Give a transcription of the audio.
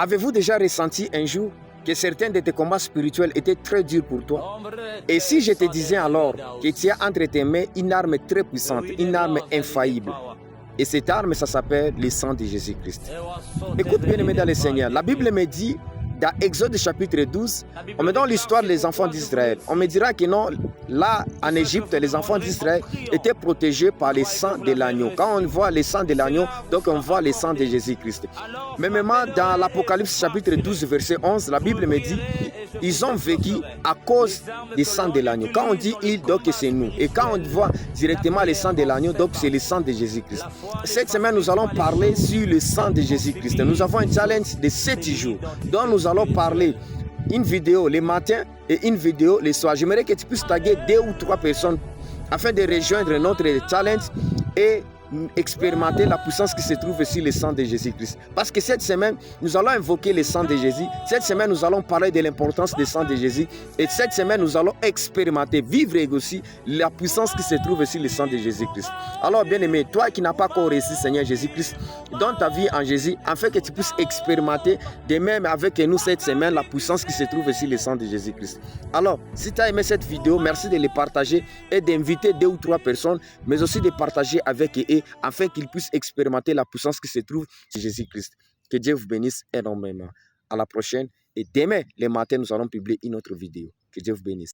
Avez-vous déjà ressenti un jour que certains de tes combats spirituels étaient très durs pour toi? Et si je te disais alors que tu as entre tes mains une arme très puissante, une arme infaillible, et cette arme, ça s'appelle le sang de Jésus-Christ. Écoute bien aimé dans le Seigneur, la Bible me dit dans Exode chapitre 12, on me donne l'histoire des enfants d'Israël. On me dira que non, là en Égypte, les enfants d'Israël étaient protégés par le sang de l'agneau. Quand on voit le sang de l'agneau, donc on voit le sang de Jésus-Christ. Même dans l'Apocalypse chapitre 12, verset 11, la Bible me dit, ils ont vécu à cause du sang de l'agneau. Quand on dit ils, donc c'est nous. Et quand on voit directement le sang de l'agneau, donc c'est le sang de Jésus-Christ. Cette semaine, nous allons parler sur le sang de Jésus-Christ. Nous avons un challenge de 7 jours, dont nous allons parler une vidéo le matin et une vidéo le soir. J'aimerais que tu puisses taguer 2 ou 3 personnes afin de rejoindre notre challenge et expérimenter la puissance qui se trouve sur le sang de Jésus-Christ. Parce que cette semaine, nous allons invoquer le sang de Jésus. Cette semaine, nous allons parler de l'importance du sang de Jésus. Et cette semaine, nous allons expérimenter, vivre aussi la puissance qui se trouve sur le sang de Jésus-Christ. Alors, bien-aimé, toi qui n'as pas encore reçu Seigneur Jésus-Christ, donne ta vie en Jésus, afin que tu puisses expérimenter de même avec nous cette semaine la puissance qui se trouve sur le sang de Jésus-Christ. Alors, si tu as aimé cette vidéo, merci de le partager et d'inviter 2 ou 3 personnes, mais aussi de partager avec eux afin qu'ils puissent expérimenter la puissance qui se trouve chez Jésus-Christ. Que Dieu vous bénisse énormément. À la prochaine. Et demain, le matin, nous allons publier une autre vidéo. Que Dieu vous bénisse.